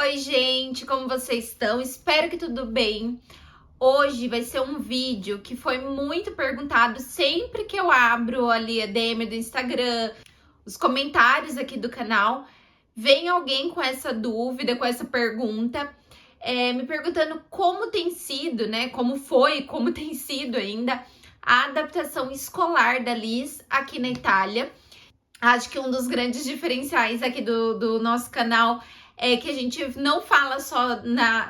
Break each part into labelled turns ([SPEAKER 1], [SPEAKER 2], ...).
[SPEAKER 1] Oi, gente, como vocês estão? Espero que tudo bem. Hoje vai ser um vídeo que foi muito perguntado sempre que eu abro ali a DM do Instagram, os comentários aqui do canal. Vem alguém com essa dúvida, com essa pergunta, me perguntando como tem sido, né? Como tem sido ainda a adaptação escolar da Liz aqui na Itália. Acho que um dos grandes diferenciais aqui do nosso canal é que a gente não fala só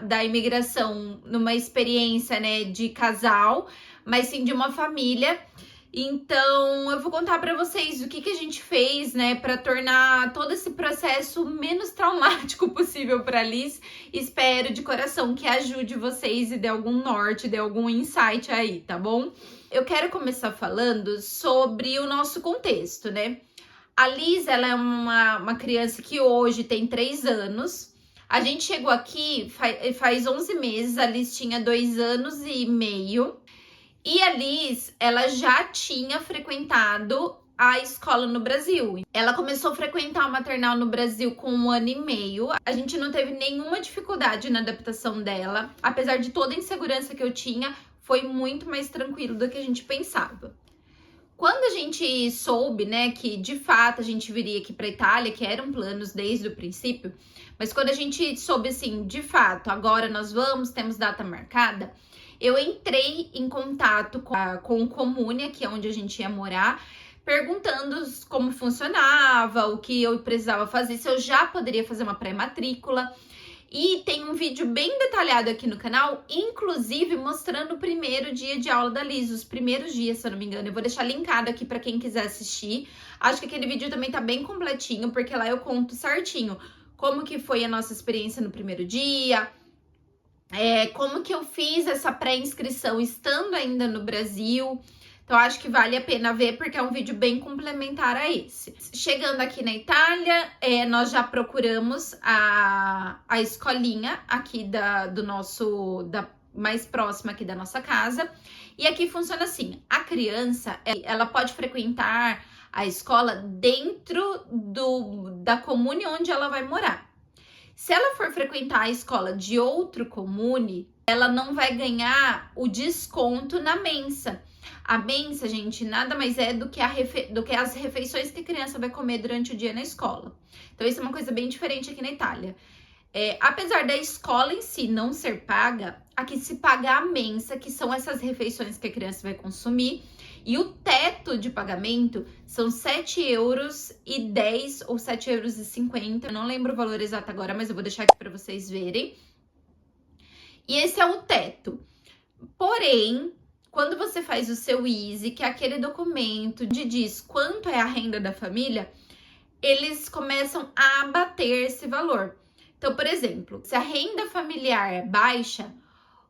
[SPEAKER 1] da imigração numa experiência, né, de casal, mas sim de uma família. Então, eu vou contar para vocês o que a gente fez, né, para tornar todo esse processo o menos traumático possível para Liz. Espero de coração que ajude vocês e dê algum norte, dê algum insight aí, tá bom? Eu quero começar falando sobre o nosso contexto, né? A Liz, ela é uma criança que hoje tem 3 anos. A gente chegou aqui faz 11 meses, a Liz tinha 2 anos e meio. E a Liz, ela já tinha frequentado a escola no Brasil. Ela começou a frequentar o maternal no Brasil com 1 ano e meio. A gente não teve nenhuma dificuldade na adaptação dela. Apesar de toda a insegurança que eu tinha, foi muito mais tranquilo do que a gente pensava. Quando a gente soube, né, que de fato a gente viria aqui para Itália, que eram planos desde o princípio, mas quando a gente soube assim, de fato, agora nós vamos, temos data marcada, eu entrei em contato com o Comune, que é onde a gente ia morar, perguntando como funcionava, o que eu precisava fazer, se eu já poderia fazer uma pré-matrícula. E tem um vídeo bem detalhado aqui no canal, inclusive mostrando o primeiro dia de aula da Liz, os primeiros dias, se eu não me engano. Eu vou deixar linkado aqui para quem quiser assistir. Acho que aquele vídeo também tá bem completinho, porque lá eu conto certinho como que foi a nossa experiência no primeiro dia, como que eu fiz essa pré-inscrição estando ainda no Brasil. Então, acho que vale a pena ver, porque é um vídeo bem complementar a esse. Chegando aqui na Itália, nós já procuramos a escolinha aqui mais próxima aqui da nossa casa. E aqui funciona assim, a criança, ela pode frequentar a escola dentro da comune onde ela vai morar. Se ela for frequentar a escola de outro comune, ela não vai ganhar o desconto na mensa. A mensa, gente, nada mais é do que as refeições que a criança vai comer durante o dia na escola. Então, isso é uma coisa bem diferente aqui na Itália. Apesar da escola em si não ser paga, aqui se paga a mensa, que são essas refeições que a criança vai consumir. E o teto de pagamento são 7,10 euros ou 7,50 euros. Eu não lembro o valor exato agora, mas eu vou deixar aqui para vocês verem. E esse é o teto. Porém, quando você faz o seu ISEE, que é aquele documento que diz quanto é a renda da família, eles começam a abater esse valor. Então, por exemplo, se a renda familiar é baixa,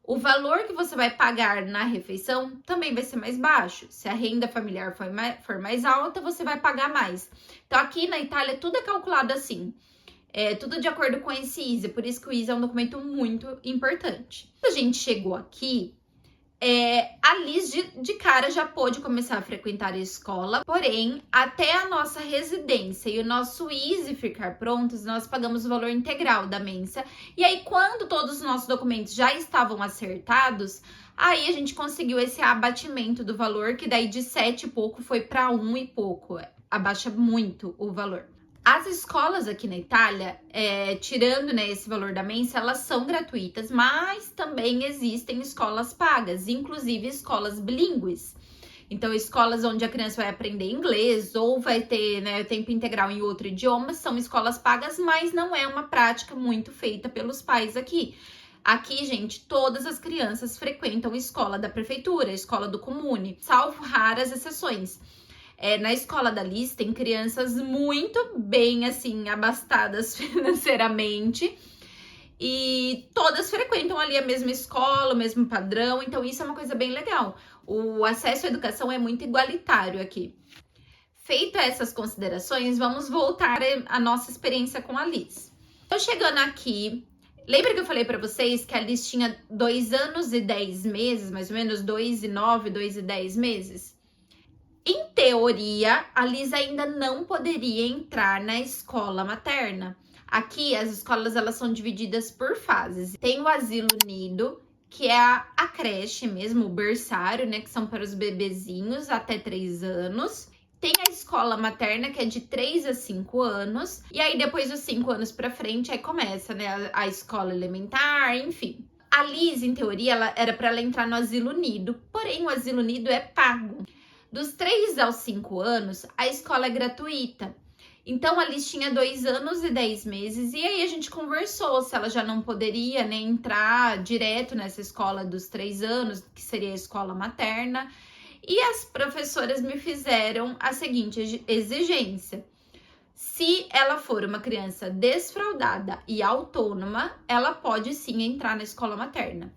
[SPEAKER 1] o valor que você vai pagar na refeição também vai ser mais baixo. Se a renda familiar for mais alta, você vai pagar mais. Então, aqui na Itália, tudo é calculado assim. Tudo de acordo com esse ISEE. Por isso que o ISEE é um documento muito importante. Quando a gente chegou aqui, a Liz de cara já pôde começar a frequentar a escola, porém, até a nossa residência e o nosso ISEE ficar prontos, nós pagamos o valor integral da mensa. E aí, quando todos os nossos documentos já estavam acertados, aí a gente conseguiu esse abatimento do valor, que daí de 7 e pouco foi para 1 e pouco. Abaixa muito o valor. As escolas aqui na Itália, tirando, né, esse valor da mensa, elas são gratuitas, mas também existem escolas pagas, inclusive escolas bilíngues. Então, escolas onde a criança vai aprender inglês ou vai ter, né, tempo integral em outro idioma, são escolas pagas, mas não é uma prática muito feita pelos pais aqui. Aqui, gente, todas as crianças frequentam escola da prefeitura, escola do comune, salvo raras exceções. Na escola da Liz tem crianças muito bem, assim, abastadas financeiramente e todas frequentam ali a mesma escola, o mesmo padrão, então isso é uma coisa bem legal. O acesso à educação é muito igualitário aqui. Feito essas considerações, vamos voltar à nossa experiência com a Liz. Eu chegando aqui, lembra que eu falei para vocês que a Liz tinha 2 anos e 10 meses, mais ou menos 2 e 9, 2 e 10 meses? Em teoria, a Liz ainda não poderia entrar na escola materna. Aqui, as escolas, elas são divididas por fases. Tem o asilo nido, que é a creche mesmo, o berçário, né? Que são para os bebezinhos até 3 anos. Tem a escola materna, que é de 3 a 5 anos. E aí, depois dos 5 anos pra frente, aí começa, né? A escola elementar, enfim. A Liz, em teoria, era para ela entrar no asilo nido. Porém, o asilo nido é pago. Dos 3 aos 5 anos, a escola é gratuita. Então, a Liz tinha 2 anos e 10 meses. E aí, a gente conversou se ela já não poderia, né, entrar direto nessa escola dos 3 anos, que seria a escola materna. E as professoras me fizeram a seguinte exigência: se ela for uma criança desfraldada e autônoma, ela pode sim entrar na escola materna.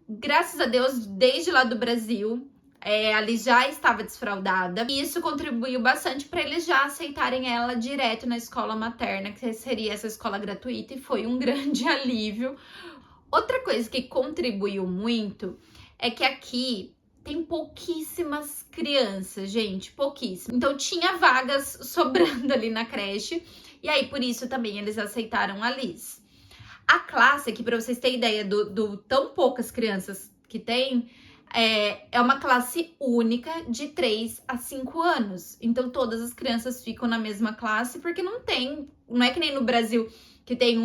[SPEAKER 1] Graças a Deus, desde lá do Brasil, a Liz já estava desfraldada. E isso contribuiu bastante para eles já aceitarem ela direto na escola materna, que seria essa escola gratuita, e foi um grande alívio. Outra coisa que contribuiu muito é que aqui tem pouquíssimas crianças, gente, pouquíssimas. Então tinha vagas sobrando ali na creche, e aí por isso também eles aceitaram a Liz. A classe aqui, para vocês terem ideia do tão poucas crianças que tem, é uma classe única de 3 a 5 anos. Então todas as crianças ficam na mesma classe, porque não é que nem no Brasil, que tem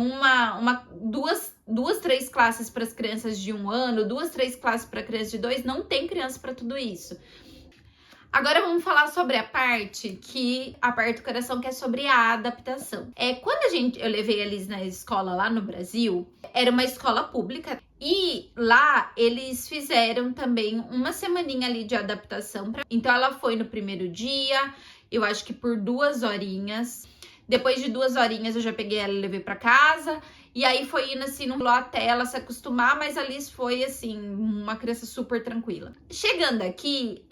[SPEAKER 1] duas, 3 classes para as crianças de 1 ano, 2, 3 classes para crianças de 2, não tem criança para tudo isso. Agora vamos falar sobre a parte que aperta o coração, que é sobre a adaptação. Quando eu levei a Liz na escola lá no Brasil, era uma escola pública, e lá eles fizeram também uma semaninha ali de adaptação. Então ela foi no primeiro dia, eu acho que por 2 horinhas. Depois de 2 horinhas eu já peguei ela e levei pra casa. E aí foi indo assim, não rolou até ela se acostumar, mas a Liz foi assim, uma criança super tranquila. Chegando aqui,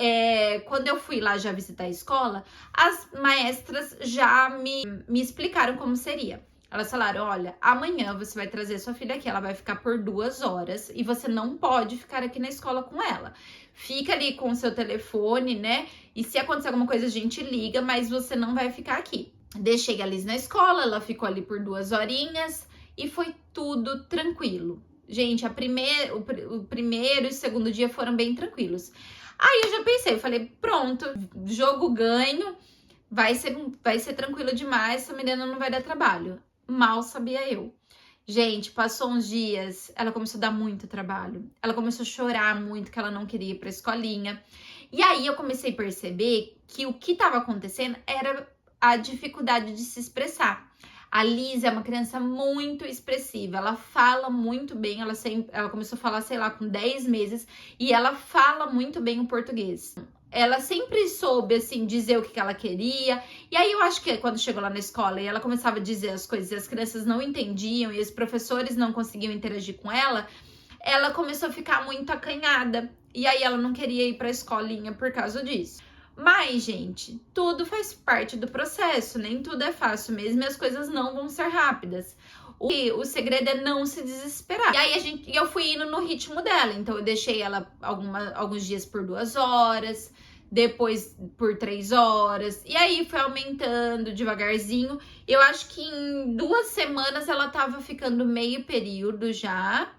[SPEAKER 1] quando eu fui lá já visitar a escola, as maestras já me explicaram como seria. Elas falaram: olha, amanhã você vai trazer sua filha aqui, ela vai ficar por 2 horas e você não pode ficar aqui na escola com ela. Fica ali com o seu telefone, né? E se acontecer alguma coisa a gente liga, mas você não vai ficar aqui. Deixei a Liz na escola, ela ficou ali por 2 horinhas e foi tudo tranquilo. Gente, o primeiro e o segundo dia foram bem tranquilos. Aí eu já pensei, eu falei: pronto, jogo ganho, vai ser tranquilo demais, essa menina não vai dar trabalho. Mal sabia eu. Gente, passou uns dias, ela começou a dar muito trabalho. Ela começou a chorar muito, que ela não queria ir pra escolinha. E aí eu comecei a perceber que o que estava acontecendo era a dificuldade de se expressar. A Liz é uma criança muito expressiva, ela fala muito bem, ela começou a falar, sei lá, com 10 meses, e ela fala muito bem o português. Ela sempre soube, assim, dizer o que ela queria. E aí eu acho que quando chegou lá na escola e ela começava a dizer as coisas e as crianças não entendiam e os professores não conseguiam interagir com ela, ela começou a ficar muito acanhada. E aí ela não queria ir pra escolinha por causa disso. Mas, gente, tudo faz parte do processo, nem tudo é fácil mesmo e as coisas não vão ser rápidas. O segredo é não se desesperar. E aí eu fui indo no ritmo dela, então eu deixei ela alguns dias por 2 horas, depois por 3 horas, e aí foi aumentando devagarzinho. Eu acho que em 2 semanas ela tava ficando meio período já,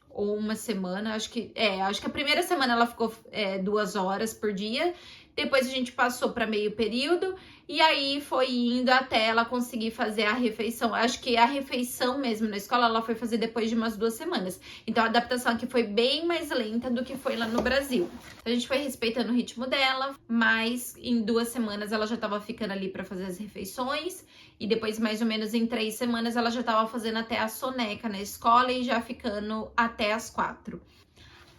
[SPEAKER 1] ou 1 semana, acho que a primeira semana ela ficou 2 horas por dia. Depois a gente passou para meio período e aí foi indo até ela conseguir fazer a refeição. Acho que a refeição mesmo na escola ela foi fazer depois de umas 2 semanas. Então a adaptação aqui foi bem mais lenta do que foi lá no Brasil. A gente foi respeitando o ritmo dela, mas em 2 semanas ela já estava ficando ali para fazer as refeições. E depois, mais ou menos em 3 semanas, ela já estava fazendo até a soneca na escola e já ficando até as 4.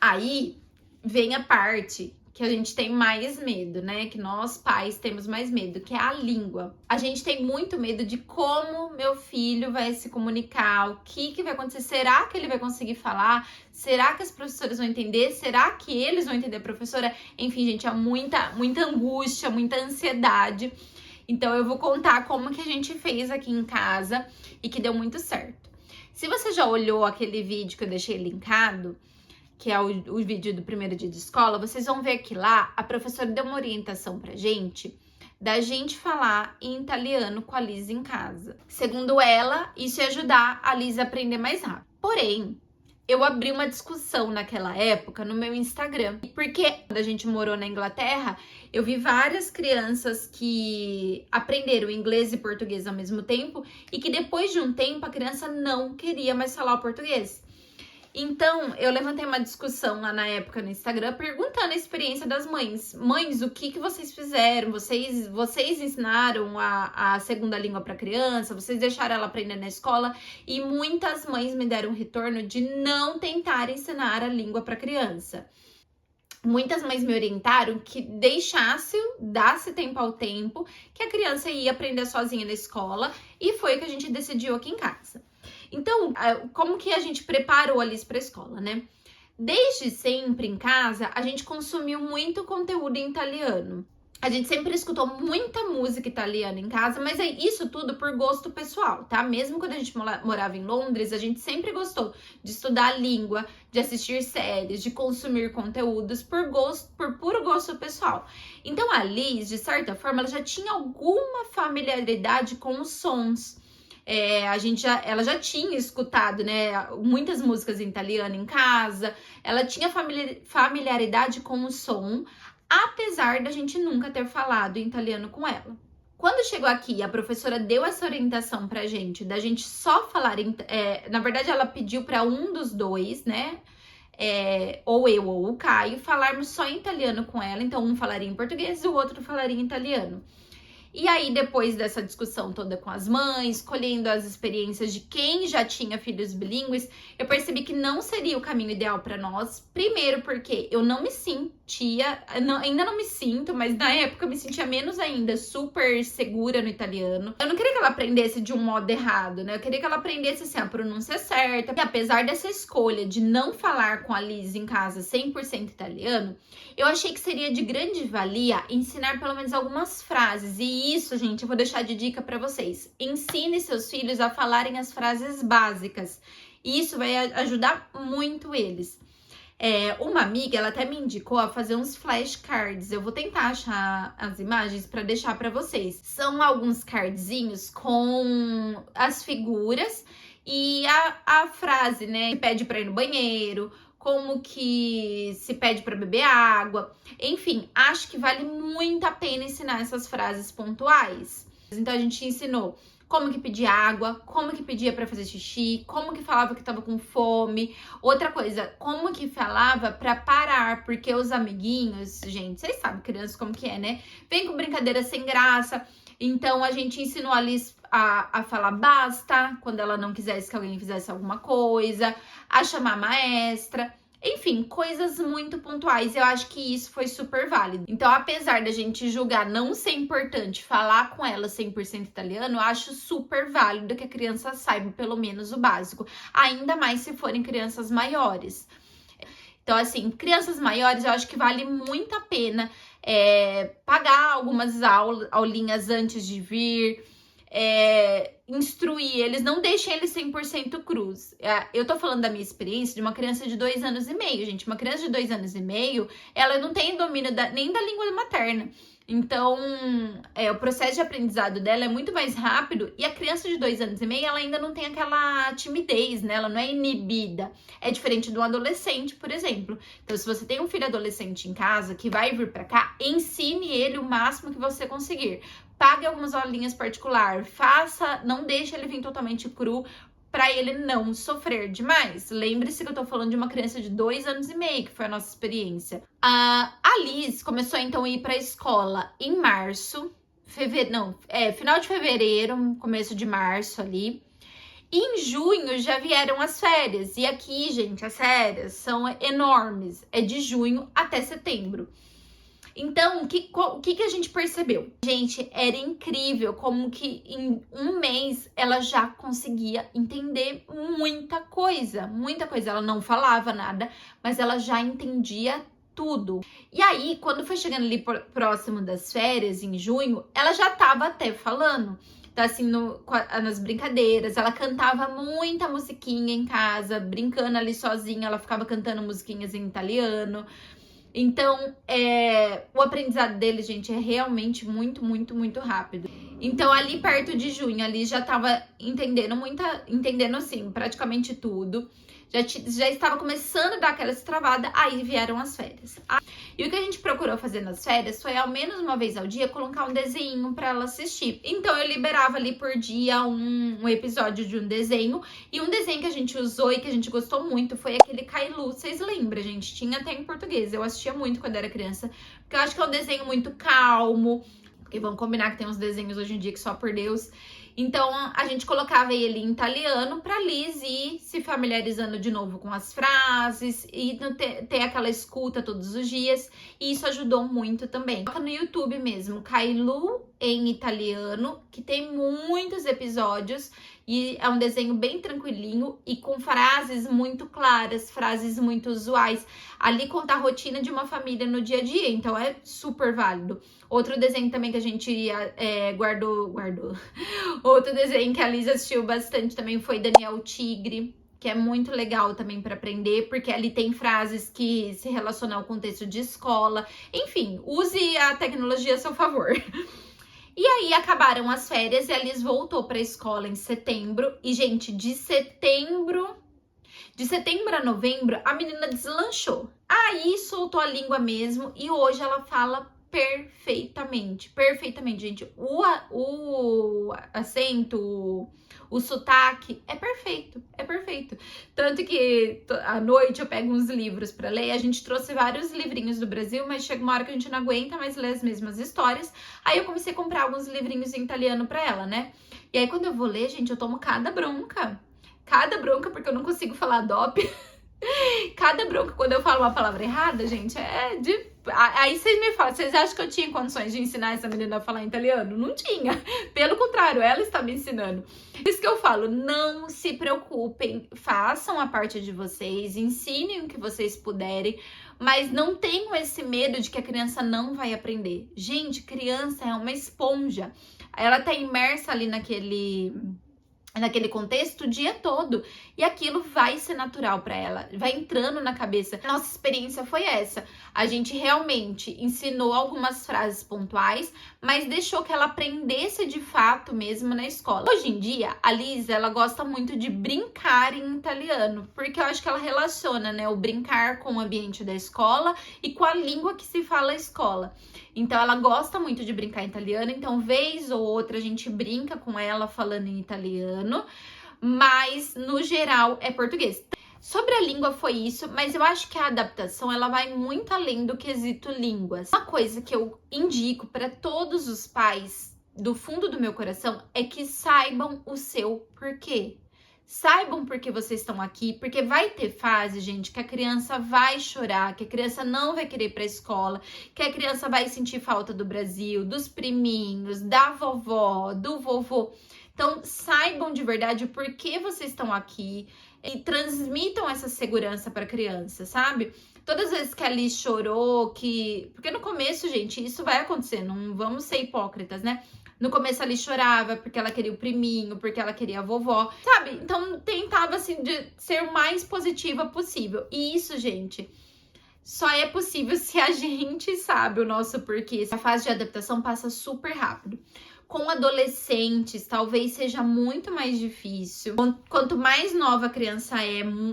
[SPEAKER 1] Aí vem a parte que a gente tem mais medo, né? Que nós pais temos mais medo, que é a língua. A gente tem muito medo de como meu filho vai se comunicar, o que vai acontecer, será que ele vai conseguir falar? Será que as professoras vão entender? Será que eles vão entender a professora? Enfim, gente, há muita angústia, muita ansiedade. Então eu vou contar como que a gente fez aqui em casa e que deu muito certo. Se você já olhou aquele vídeo que eu deixei linkado, que é o vídeo do primeiro dia de escola, vocês vão ver que lá a professora deu uma orientação pra gente da gente falar em italiano com a Liz em casa. Segundo ela, isso ia ajudar a Liz a aprender mais rápido. Porém, eu abri uma discussão naquela época no meu Instagram, porque quando a gente morou na Inglaterra, eu vi várias crianças que aprenderam inglês e português ao mesmo tempo e que depois de um tempo a criança não queria mais falar o português. Então, eu levantei uma discussão lá na época no Instagram, perguntando a experiência das mães. Mães, o que vocês fizeram? Vocês ensinaram a segunda língua para a criança? Vocês deixaram ela aprender na escola? E muitas mães me deram um retorno de não tentar ensinar a língua para a criança. Muitas mães me orientaram que dasse tempo ao tempo, que a criança ia aprender sozinha na escola, e foi o que a gente decidiu aqui em casa. Então, como que a gente preparou a Liz para a escola, né? Desde sempre em casa, a gente consumiu muito conteúdo em italiano. A gente sempre escutou muita música italiana em casa, mas é isso tudo por gosto pessoal, tá? Mesmo quando a gente morava em Londres, a gente sempre gostou de estudar a língua, de assistir séries, de consumir conteúdos por puro gosto pessoal. Então, a Liz, de certa forma, ela já tinha alguma familiaridade com os sons. Ela já tinha escutado, né, muitas músicas em italiano em casa, ela tinha familiaridade com o som, apesar da gente nunca ter falado em italiano com ela. Quando chegou aqui, a professora deu essa orientação pra gente, da gente só falar, na verdade ela pediu para um dos dois, né, ou eu ou o Caio, falarmos só em italiano com ela, então um falaria em português e o outro falaria em italiano. E aí, depois dessa discussão toda com as mães, colhendo as experiências de quem já tinha filhos bilíngues, eu percebi que não seria o caminho ideal para nós. Primeiro, porque eu não me sentia, ainda não me sinto, mas na época eu me sentia menos ainda, super segura no italiano. Eu não queria que ela aprendesse de um modo errado, né? Eu queria que ela aprendesse assim, a pronúncia certa. E apesar dessa escolha de não falar com a Liz em casa 100% italiano, eu achei que seria de grande valia ensinar pelo menos algumas frases. E isso, gente, eu vou deixar de dica para vocês. Ensine seus filhos a falarem as frases básicas. Isso vai ajudar muito eles. Uma amiga, ela até me indicou a fazer uns flashcards. Eu vou tentar achar as imagens para deixar para vocês. São alguns cardzinhos com as figuras e a frase, né? Que pede para ir no banheiro, como que se pede para beber água. Enfim, acho que vale muito a pena ensinar essas frases pontuais. Então a gente ensinou como que pedia água, como que pedia para fazer xixi, como que falava que tava com fome. Outra coisa, como que falava para parar, porque os amiguinhos, gente, vocês sabem crianças como que é, né? Vem com brincadeira sem graça. Então a gente ensinou a Liz a falar basta, quando ela não quisesse que alguém fizesse alguma coisa, a chamar a maestra. Enfim, coisas muito pontuais. Eu acho que isso foi super válido. Então, apesar da gente julgar não ser importante falar com ela 100% italiano, eu acho super válido que a criança saiba pelo menos o básico. Ainda mais se forem crianças maiores. Então, assim, crianças maiores, eu acho que vale muito a pena pagar algumas aulinhas antes de vir. Instruir eles, não deixem eles 100% crus. Eu tô falando da minha experiência de uma criança de 2 anos e meio, gente. Uma criança de 2 anos e meio, ela não tem domínio nem da língua materna. Então, o processo de aprendizado dela é muito mais rápido e a criança de 2 anos e meio, ela ainda não tem aquela timidez, né? Ela não é inibida. É diferente de um adolescente, por exemplo. Então, se você tem um filho adolescente em casa que vai vir pra cá, ensine ele o máximo que você conseguir. Pague algumas aulinhas particulares, não deixe ele vir totalmente cru para ele não sofrer demais. Lembre-se que eu tô falando de uma criança de 2 anos e meio, que foi a nossa experiência. A Liz começou então a ir para a escola em março, final de fevereiro, começo de março ali. E em junho já vieram as férias. E aqui, gente, as férias são enormes. É de junho até setembro. Então, o que a gente percebeu? Gente, era incrível como que em um mês ela já conseguia entender muita coisa. Muita coisa. Ela não falava nada, mas ela já entendia tudo. E aí, quando foi chegando ali próximo das férias, em junho, ela já tava até falando. Então, assim, nas brincadeiras, ela cantava muita musiquinha em casa, brincando ali sozinha, ela ficava cantando musiquinhas em italiano. Então, o aprendizado dele, gente, é realmente muito, muito, muito rápido. Então, ali perto de junho, ali já tava entendendo assim, praticamente tudo. Já estava começando a dar aquela estravada, aí vieram as férias. E o que a gente procurou fazer nas férias foi, ao menos uma vez ao dia, colocar um desenho para ela assistir. Então, eu liberava ali por dia um episódio de um desenho. E um desenho que a gente usou e que a gente gostou muito foi aquele Kailu. Vocês lembram, gente? Tinha até em português. Eu assistia muito quando era criança, porque eu acho que é um desenho muito calmo. Porque vamos combinar que tem uns desenhos hoje em dia que só por Deus. Então, a gente colocava ele em italiano pra Liz ir se familiarizando de novo com as frases e ter aquela escuta todos os dias. E isso ajudou muito também. Coloca no YouTube mesmo, Kailu em italiano, que tem muitos episódios. E é um desenho bem tranquilinho e com frases muito claras, frases muito usuais. Ali conta a rotina de uma família no dia a dia, então é super válido. Outro desenho também que a gente guardou. Outro desenho que a Liz assistiu bastante também foi Daniel Tigre, que é muito legal também para aprender, porque ali tem frases que se relacionam ao contexto de escola. Enfim, use a tecnologia a seu favor. E aí acabaram as férias e a Liz voltou para a escola em setembro. E, gente, de setembro a novembro, a menina deslanchou. Aí soltou a língua mesmo e hoje ela fala perfeitamente, gente. O acento, o sotaque é perfeito. Tanto que à noite eu pego uns livros para ler. A gente trouxe vários livrinhos do Brasil, mas chega uma hora que a gente não aguenta mais ler as mesmas histórias. Aí eu comecei a comprar alguns livrinhos em italiano para ela, né? E aí quando eu vou ler, gente, eu tomo cada bronca porque eu não consigo falar DOP. Cada bronca quando eu falo uma palavra errada, gente, aí vocês me falam, vocês acham que eu tinha condições de ensinar essa menina a falar italiano? Não tinha. Pelo contrário, ela está me ensinando. Por isso que eu falo, não se preocupem, façam a parte de vocês, ensinem o que vocês puderem, mas não tenham esse medo de que a criança não vai aprender. Gente, criança é uma esponja. Ela tá imersa ali naquele contexto o dia todo. E aquilo vai ser natural para ela, vai entrando na cabeça. Nossa experiência foi essa. A gente realmente ensinou algumas frases pontuais, mas deixou que ela aprendesse de fato mesmo na escola. Hoje em dia, a Liz, ela gosta muito de brincar em italiano, porque eu acho que ela relaciona, né, o brincar com o ambiente da escola e com a língua que se fala na escola. Então, ela gosta muito de brincar em italiano, então, vez ou outra, a gente brinca com ela falando em italiano, mas, no geral, é português. Sobre a língua foi isso, mas eu acho que a adaptação, ela vai muito além do quesito línguas. Uma coisa que eu indico para todos os pais, do fundo do meu coração, é que saibam o seu porquê. Saibam por que vocês estão aqui, porque vai ter fase, gente, que a criança vai chorar, que a criança não vai querer ir pra escola, que a criança vai sentir falta do Brasil, dos priminhos, da vovó, do vovô. Então, saibam de verdade por que vocês estão aqui e transmitam essa segurança para a criança, sabe? Todas as vezes que a Liz chorou, porque no começo, gente, isso vai acontecer, não vamos ser hipócritas, né? No começo ela chorava porque ela queria o priminho, porque ela queria a vovó, sabe? Então tentava assim de ser o mais positiva possível. E isso, gente, só é possível se a gente sabe o nosso porquê. A fase de adaptação passa super rápido. Com adolescentes, talvez seja muito mais difícil. Quanto mais nova a criança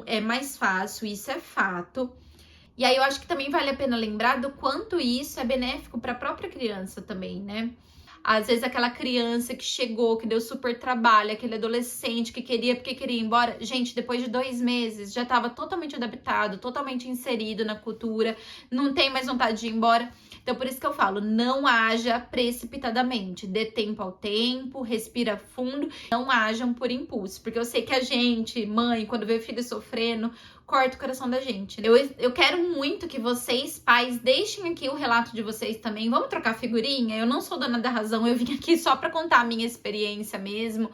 [SPEAKER 1] é mais fácil, isso é fato. E aí eu acho que também vale a pena lembrar do quanto isso é benéfico para a própria criança também, né? Às vezes aquela criança que chegou, que deu super trabalho, aquele adolescente que queria porque queria ir embora. Gente, depois de 2 meses já estava totalmente adaptado, totalmente inserido na cultura, não tem mais vontade de ir embora. Então por isso que eu falo, não haja precipitadamente, dê tempo ao tempo, respira fundo, não hajam por impulso. Porque eu sei que a gente, mãe, quando vê filho sofrendo, corta o coração da gente. Eu quero muito que vocês, pais, deixem aqui o relato de vocês também. Vamos trocar figurinha? Eu não sou dona da razão, eu vim aqui só pra contar a minha experiência mesmo.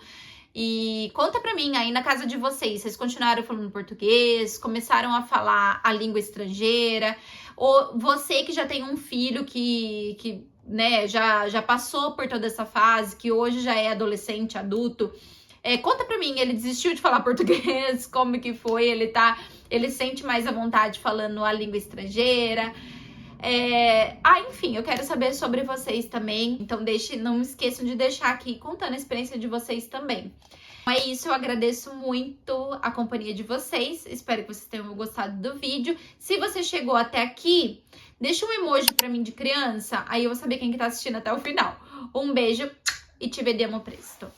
[SPEAKER 1] E conta pra mim, aí na casa de vocês continuaram falando português, começaram a falar a língua estrangeira, ou você que já tem um filho que né, já passou por toda essa fase, que hoje já é adolescente, adulto, conta pra mim, ele desistiu de falar português, como que foi, ele sente mais à vontade falando a língua estrangeira. Enfim, eu quero saber sobre vocês também. Então não esqueçam de deixar aqui contando a experiência de vocês também. Então é isso, eu agradeço muito a companhia de vocês. Espero que vocês tenham gostado do vídeo. Se você chegou até aqui, deixa um emoji pra mim de criança, aí eu vou saber quem que tá assistindo até o final. Um beijo e te vediamo presto.